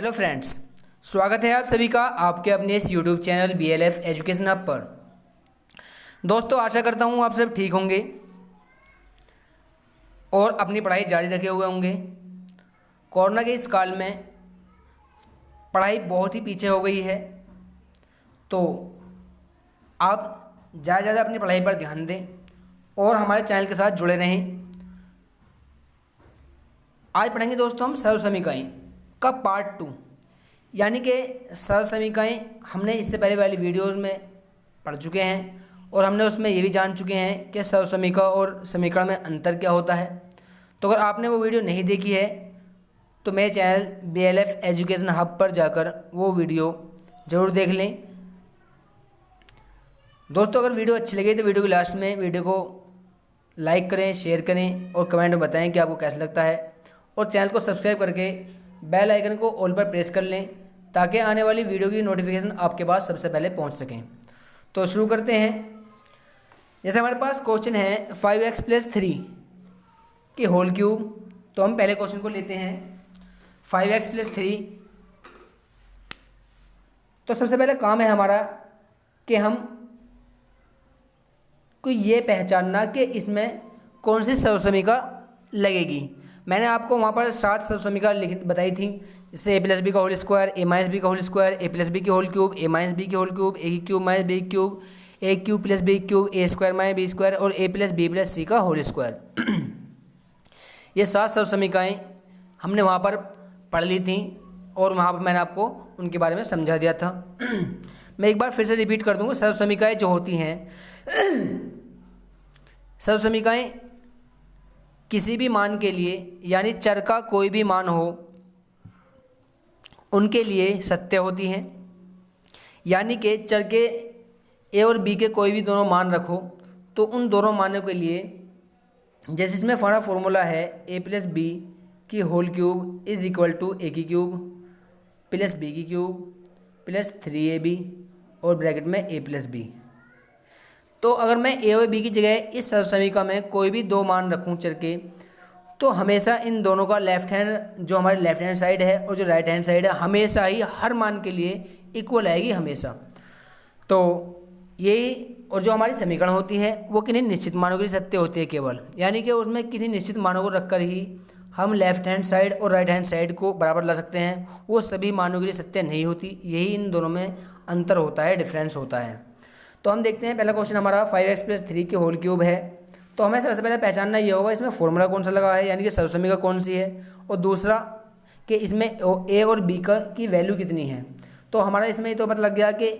Hello friends, स्वागत है आप सभी का आपके अपने इस YouTube channel BLF education hub पर। दोस्तों, आशा करता हूँ आप सब ठीक होंगे और अपनी पढ़ाई जारी रखे हुए होंगे। कोरोना के इस काल में पढ़ाई बहुत ही पीछे हो गई है, तो आप ज़्यादा से ज़्यादा अपनी पढ़ाई पर ध्यान दें और हमारे चैनल के साथ जुड़े रहें। आज पढ़ेंगे दोस्तों हम सरल समीकरण का पार्ट 2, यानी कि सरल समीकरण हमने इससे पहले वाली वीडियोज़ में पढ़ चुके हैं और हमने उसमें ये भी जान चुके हैं कि सरल समीकरण और समीकरण में अंतर क्या होता है। तो अगर आपने वो वीडियो नहीं देखी है तो मेरे चैनल BLF एजुकेशन हब पर जाकर वो वीडियो ज़रूर देख लें। दोस्तों, अगर वीडियो अच्छी लगे तो वीडियो के लास्ट में वीडियो को लाइक करें, शेयर करें और कमेंट में बताएं कि आपको कैसा लगता है, और चैनल को सब्सक्राइब करके बेल आइकन को ऑल पर प्रेस कर लें ताकि आने वाली वीडियो की नोटिफिकेशन आपके पास सबसे पहले पहुंच सकें। तो शुरू करते हैं। जैसे हमारे पास क्वेश्चन है 5x + 3 की होल क्यूब, तो हम पहले क्वेश्चन को लेते हैं 5x + 3। तो सबसे पहले काम है हमारा कि हम को ये पहचानना कि इसमें कौन सी सरल समीकरण लगेगी। मैंने आपको वहाँ पर 7 सरल समीकरण बताई थी, जैसे a + b का होल स्क्वायर, a - b का होल स्क्वायर, a + b की होल क्यूब, a - b की whole cube, a cube - b cube, a cube + b cube, a square - b square और a + b + c का whole square. ये 7 सरल समीकरण हमने वहाँ पर पढ़ ली थी और वहाँ पर मैंने आपको उनके बारे में समझा दिया था। मैं एक बार फिर से रिपीट कर दूँगा। सरल समीकरण जो होती हैं, सरल समीकरण किसी भी मान के लिए, यानी चर का कोई भी मान हो, उनके लिए सत्य होती हैं। यानी कि चर के a और b के कोई भी दोनों मान रखो तो उन दोनों मानों के लिए, जैसे इसमें हमारा फॉर्मूला है a + b की होल क्यूब = a की क्यूब + b की क्यूब + 3ab और ब्रैकेट में a + b। तो अगर मैं a और b की जगह इस सरल समीकरण में कोई भी दो मान रखूं चर के, तो हमेशा इन दोनों का लेफ्ट हैंड, जो हमारी लेफ्ट हैंड साइड है और जो राइट हैंड साइड है, हमेशा ही हर मान के लिए इक्वल आएगी हमेशा। तो यही, और जो हमारी समीकरण होती है वो किन्हीं निश्चित मानों के लिए सत्य होती है केवल, यानी कि उसमें किन्हीं निश्चित मानों को रखकर ही हम लेफ्ट हैंड साइड और राइट हैंड साइड को बराबर ला सकते हैं। वो सभी मानों के लिए सत्य नहीं होती। यही इन दोनों में अंतर होता है, डिफरेंस होता है। तो हम देखते हैं, पहला क्वेश्चन हमारा 5x + 3 की होल क्यूब है। तो हमें सबसे पहले पहचानना ये होगा इसमें फॉर्मूला कौन सा लगा है, यानी कि सरल समीकरण कौन सी है, और दूसरा कि इसमें a और b की वैल्यू कितनी है। तो हमारा इसमें ये तो पता लग गया कि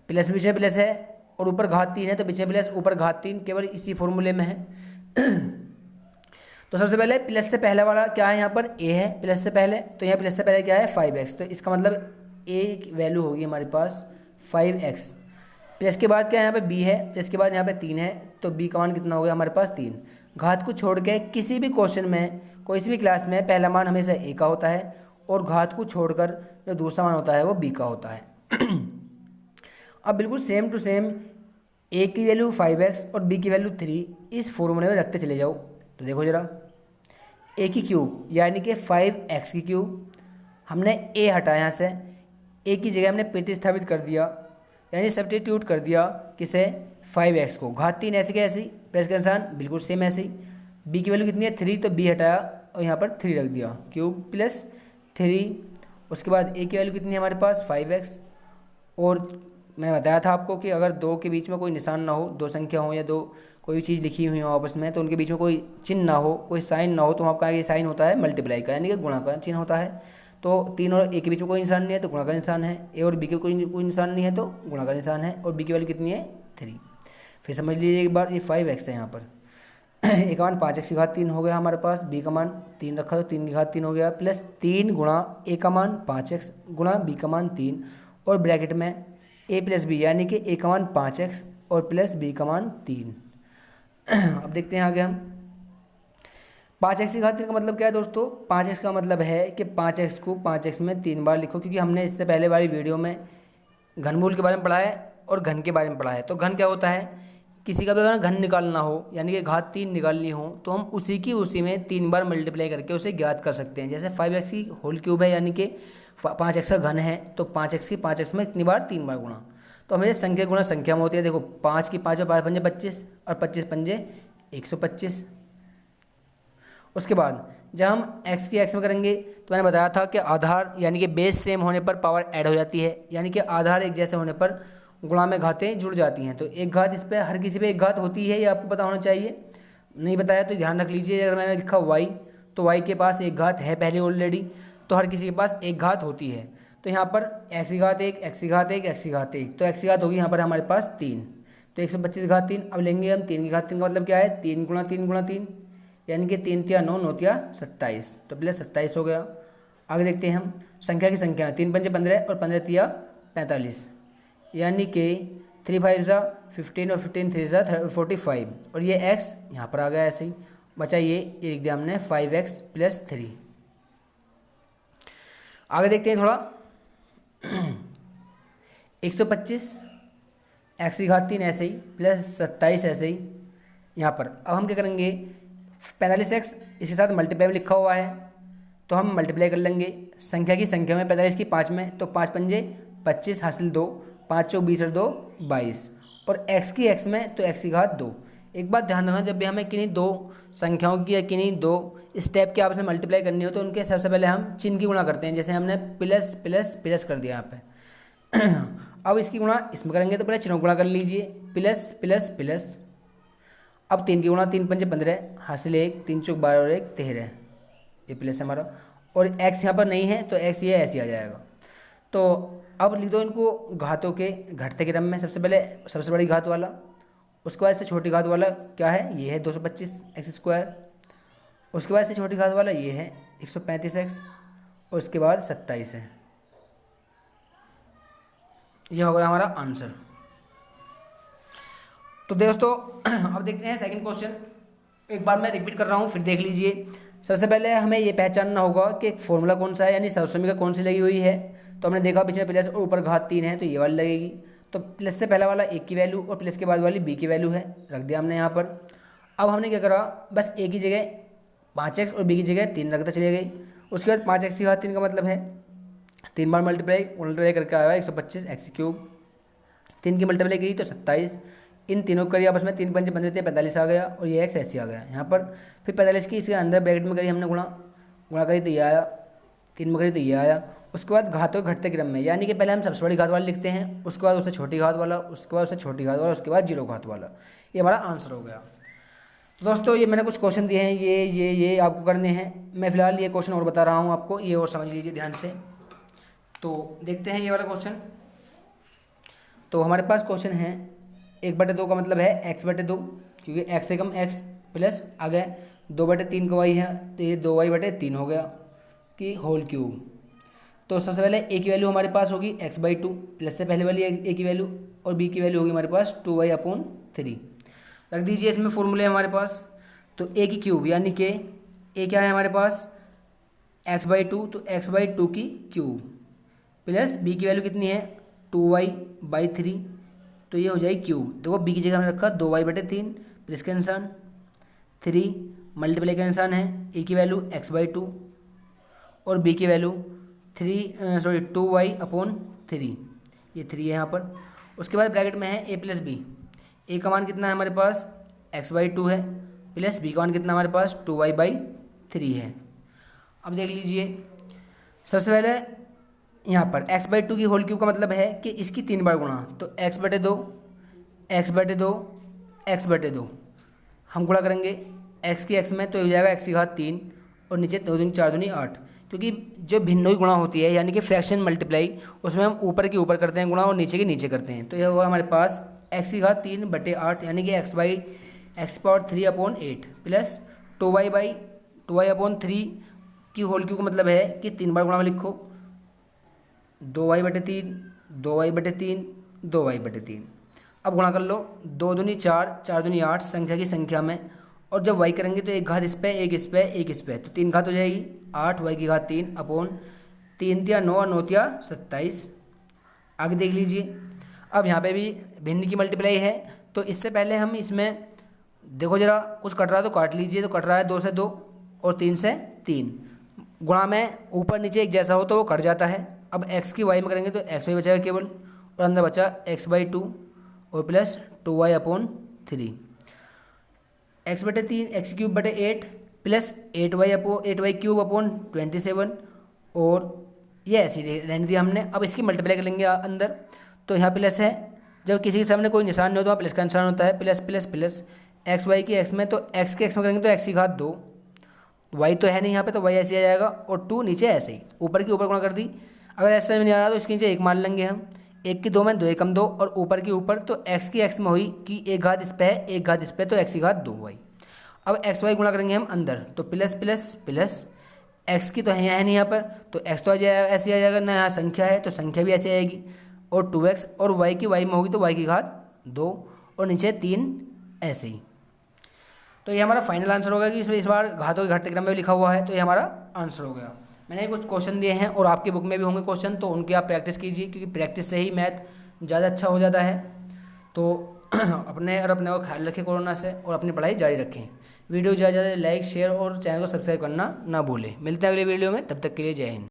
प्लस बीच में प्लस है और ऊपर घात 3 है, तो बीच में प्लस ऊपर घात 3 केवल इसी फॉर्मूले में है। तो सबसे पहले प्लस से पहले वाला क्या है, यहाँ पर a है प्लस से पहले, तो यहाँ प्लस से पहले क्या है 5x, तो इसका मतलब a की वैल्यू होगी हमारे पास 5x। प्लस के बाद क्या है, यहाँ पे b है, प्लस के बाद यहाँ पे 3 है, तो b का मान कितना हो गया हमारे पास 3। घात को छोड़ के किसी भी क्वेश्चन में, कोई सी भी क्लास में पहला मान हमेशा a का होता है और घात को छोड़कर जो दूसरा मान होता है वो b का होता है। अब बिल्कुल सेम टू सेम a की वैल्यू 5x और b की वैल्यू 3 इस फॉर्मूले में रखते चले जाओ। तो देखो जरा, a की क्यूब यानी कि 5x की क्यूब, हमने a हटाया यहाँ से, a की जगह हमने प्रतिस्थापित कर दिया, यानी सब्स्टिट्यूट कर दिया किसे, 5x को। घात 3 ऐसे के ऐसी, प्लस का निशान बिल्कुल सेम ऐसे ही। b की वैल्यू कितनी है 3, तो b हटाया और यहाँ पर 3 रख दिया, क्यूब प्लस 3। उसके बाद a की वैल्यू कितनी है हमारे पास 5x, और मैंने बताया था आपको कि अगर दो के बीच में कोई निशान ना हो, दो संख्या हो या दो कोई चीज़ लिखी हुई हो आपस में, तो उनके बीच में कोई चिन्ह ना हो, कोई साइन ना हो, तो वहाँ का ये साइन होता है मल्टीप्लाई का, यानी कि गुणा का चिन्ह होता है। तो 3 और a के बीच में कोई निशान नहीं है तो गुणा का निशान है, a और b के कोई निशान नहीं है तो गुणा का निशान है, और b की वैल्यू कितनी है 3। फिर समझ लीजिए एक बार, ये 5x है यहाँ पर। a का मान 5x की घात 3 हो गया हमारे पास, b का मान 3 रखा तो 3 की घात 3 हो गया, प्लस 3 गुणा a का मान 5x गुणा b का मान 3, और ब्रैकेट में a + b, यानी कि a का मान 5x और प्लस b का मान 3। अब देखते हैं आगे हम 5x की घात 3 का मतलब क्या है दोस्तों। 5x का मतलब है कि 5x को 5x में 3 बार लिखो, क्योंकि हमने इससे पहले वाली वीडियो में घनमूल के बारे में पढ़ा है और घन के बारे में पढ़ा है। तो घन क्या होता है किसी का भी अगर घन निकालना हो यानी कि घात 3 निकालनी हो तो हम उसी में 3 बार मल्टीप्लाई करके उसे ज्ञात कर सकते हैं। जैसे 5x की होल क्यूब है यानी कि 5x का घन है, तो 5x की 5x में कितनी बार 3 बार गुणा। तो हमें संख्या गुणा संख्या में होती है। देखो 5 की 5 और 5 पंजे 25 और 25 पंजे 125। उसके बाद जब हम x की x में करेंगे तो मैंने बताया था कि आधार यानी कि बेस सेम होने पर पावर ऐड हो जाती है, यानी कि आधार एक जैसे होने पर गुणा में घातें जुड़ जाती हैं। तो एक घात इस पर हर किसी पे एक घात होती है, ये आपको पता होना चाहिए। नहीं बताया तो ध्यान रख लीजिए। अगर मैंने लिखा y तो y के पास एक घात है पहले ऑलरेडी, तो हर किसी के पास एक घात होती है। तो यहाँ पर x की घात 1, x की घात 1, x की घात 1, तो x की घात होगी यहाँ पर हमारे पास 3, तो 125 घात 3। अब लेंगे हम 3 की घात 3 का मतलब क्या है 3 गुणा 3 गुणा 3, यानी कि 3 तिया 9, 9 तिया 27, तो प्लस 27 हो गया। आगे देखते हैं हम संख्या की संख्या 3 पंजे 15 और 15 तिया 45, यानी कि 3 5 ज़ा 15 और 15 3 ज़ा 45, और ये x यहाँ पर आ गया ऐसे ही बचा। ये लिख दिया हमने 5x + 3। आगे देखते हैं थोड़ा 125 x की घात 3 ऐसे ही प्लस 27 ऐसे ही यहाँ पर। अब हम क्या करेंगे 45x इसके साथ मल्टीप्लाई में लिखा हुआ है तो हम मल्टीप्लाई कर लेंगे। संख्या की संख्या में 45 की 5 में, तो 5 पंजे 25 हासिल 2, 5 चौक 20 और 2 22, और x की x में तो x की घात 2। एक बात ध्यान रखना, जब भी हमें किन्हीं दो संख्याओं की या किन्हीं दो स्टेप की आपस में मल्टीप्लाई करनी हो तो उनके सबसे पहले हम चिन्ह की गुणा करते हैं। जैसे हमने प्लस प्लस प्लस कर दिया यहाँ पे अब इसकी गुणा इसमें करेंगे तो पहले चिन्ह गुणा कर लीजिए, प्लस प्लस प्लस। अब 3 की गुणा 3 पंजे 15 हासिल 1, 3 चौक 12 और 1 13, ये प्लस है हमारा, और x यहाँ पर नहीं है तो x ये ऐसे आ जाएगा। तो अब लिख दो इनको घातों के घटते क्रम में। सबसे पहले सबसे बड़ी घात वाला, उसके बाद से छोटी घात वाला क्या है, ये है 225x², उसके बाद से छोटी घात वाला ये है 135x, और उसके बाद 27 है। ये होगा हमारा आंसर। तो दोस्तों अब देखते हैं सेकंड क्वेश्चन। एक बार मैं रिपीट कर रहा हूँ फिर देख लीजिए। सबसे पहले हमें ये पहचानना होगा कि एक फॉर्मूला कौन सा है, यानी सरसमी का कौन सी लगी हुई है। तो हमने देखा पीछे प्लस और ऊपर घात 3 है तो ये वाली लगेगी। तो प्लस से पहला वाला 1 की वैल्यू और प्लस के बाद वाली b की वैल्यू है, रख दिया हमने यहाँ पर। अब हमने क्या करा, बस a की जगह 5x और b की जगह 3 रखते चले गए। उसके बाद 5x की घात 3 का मतलब है 3 बार मल्टीप्लाई करके आया 125x³। 3 की मल्टीप्लाई करी तो 27, इन तीनों को करिए आपस में, 3 पंजे 15 45 आ गया, और ये x ऐसे आ गया यहाँ पर। फिर 45 की इसके अंदर ब्रैकेट में करी हमने गुणा करी तो ये आया, 3 में करी तो ये आया। उसके बाद घातों घटते क्रम में, यानी कि पहले हम सबसे बड़ी घात वाला लिखते हैं, उसके बाद उससे छोटी घात वाला, उसके बाद उससे छोटी घात वाला, उसके बाद 0 घात वाला। ये हमारा आंसर हो गया। तो दोस्तों ये मैंने कुछ क्वेश्चन दिए हैं, ये आपको करने हैं। मैं फिलहाल ये क्वेश्चन और बता रहा हूँ आपको, ये और समझ लीजिए ध्यान से। तो देखते हैं ये वाला क्वेश्चन। तो हमारे पास क्वेश्चन है 1/2 का मतलब है x/2, क्योंकि x से कम x प्लस आ गए 2/3 का y है तो ये 2y/3 हो गया कि होल क्यूब। तो सबसे पहले a की वैल्यू हमारे पास होगी x/2, प्लस से पहले वाली a की वैल्यू, और b की वैल्यू होगी हमारे पास 2y/3। रख दीजिए इसमें फॉर्मूले हमारे पास। तो a की क्यूब यानी कि a क्या है हमारे पास x/2, तो x/2 की क्यूब प्लस b की वैल्यू कितनी है 2y/3, तो ये हो जाएगी क्यूब। देखो b की जगह हमने रखा 2y/3 प्लस का निशान 3 मल्टीप्लाई का निशान है, a की वैल्यू x/2 और b की वैल्यू 2y/3, ये 3 है यहाँ पर। उसके बाद ब्रैकेट में है a प्लस बी। a का मान कितना है हमारे पास x/2 है, प्लस b का मान कितना हमारे पास 2y/3 है। अब देख लीजिए सबसे पहले यहाँ पर x/2 की होल क्यूब का मतलब है कि इसकी 3 बार गुणा, तो x/2 x/2 हम गुणा करेंगे x की x में तो हो जाएगा x की घात 3 और नीचे 2 दूनी 4 दूनी 8, क्योंकि जो भिन्नों की गुणा होती है यानी कि फ्रैक्शन मल्टीप्लाई, उसमें हम ऊपर के ऊपर करते हैं गुणा और नीचे के नीचे करते हैं। तो यह होगा हमारे पास x की घात 3/8 यानी कि x/3/8 प्लस 2y/3 की होल क्यूब का मतलब है कि 3 बार गुणा में लिखो 2y/3 2y/3 2y/3। अब गुणा कर लो 2 दूनी 4 4 दूनी 8 संख्या की संख्या में, और जब y करेंगे तो एक घात इस पे एक इस पे एक इस पे, तो 3 घात हो जाएगी 8 y की घात 3/3 तिया 9 9 तिया 27। आगे देख लीजिए अब यहाँ पे भी भिन्न की मल्टीप्लाई है तो इससे पहले हम इसमें देखो जरा, कुछ कट रहा है तो काट लीजिए। तो कट रहा है 2 से 2 और 3 से 3, गुणा में ऊपर नीचे एक जैसा हो तो वो कट जाता है। अब x की y में करेंगे तो एक्स वाई बचेगा केवल, और अंदर बचा x/2 और plus 2y/3, x/3 x³ 8 plus 8y³ 27 और ये ऐसी रहने दिया हमने। अब इसकी मल्टीप्लाई कर लेंगे अंदर, तो यहाँ प्लस है, जब किसी के सामने कोई निशान नहीं हो तो वहाँ प्लस का निशान होता है, plus plus plus x y की एक्स में, तो एक्स के एक्स में करेंगे तो एक्स की घात 2, वाई तो है नहीं यहाँ पे तो वाई ऐसे आ जाएगा, और 2 नीचे ऐसे ही ऊपर की ऊपर गुणा कर दी। अगर ऐसे में नहीं आ रहा तो इसके नीचे 1 मान लेंगे हम, 1 की 2 में 2 एकम 2, और ऊपर की ऊपर तो एक्स की एक्स में हुई कि एक घात इस पे है एक घात इस पे, तो एक्स की घात 2 वाई। अब एक्स वाई गुणा करेंगे हम अंदर, तो प्लस प्लस प्लस एक्स की तो है नहीं यहाँ पर, तो एक्स तो आ जाएगा ऐसे आ जाएगा ना, यहाँ संख्या है तो संख्या भी ऐसे आएगी, और 2x, और वाई की वाई में होगी तो वाई की घात 2 और नीचे 3 ऐसे ही। तो ये हमारा फाइनल आंसर होगा कि इसमें इस बार घातों के घटते क्रम में लिखा हुआ है, तो ये हमारा आंसर हो गया। मैंने कुछ क्वेश्चन दिए हैं और आपकी बुक में भी होंगे क्वेश्चन, तो उनकी आप प्रैक्टिस कीजिए, क्योंकि प्रैक्टिस से ही मैथ ज़्यादा अच्छा हो जाता है। तो अपने को ख्याल रखें कोरोना से, और अपनी पढ़ाई जारी रखें। वीडियो ज़्यादा से ज़्यादा लाइक शेयर और चैनल को सब्सक्राइब करना ना भूलें। मिलते हैं अगले वीडियो में, तब तक के लिए जय हिंद।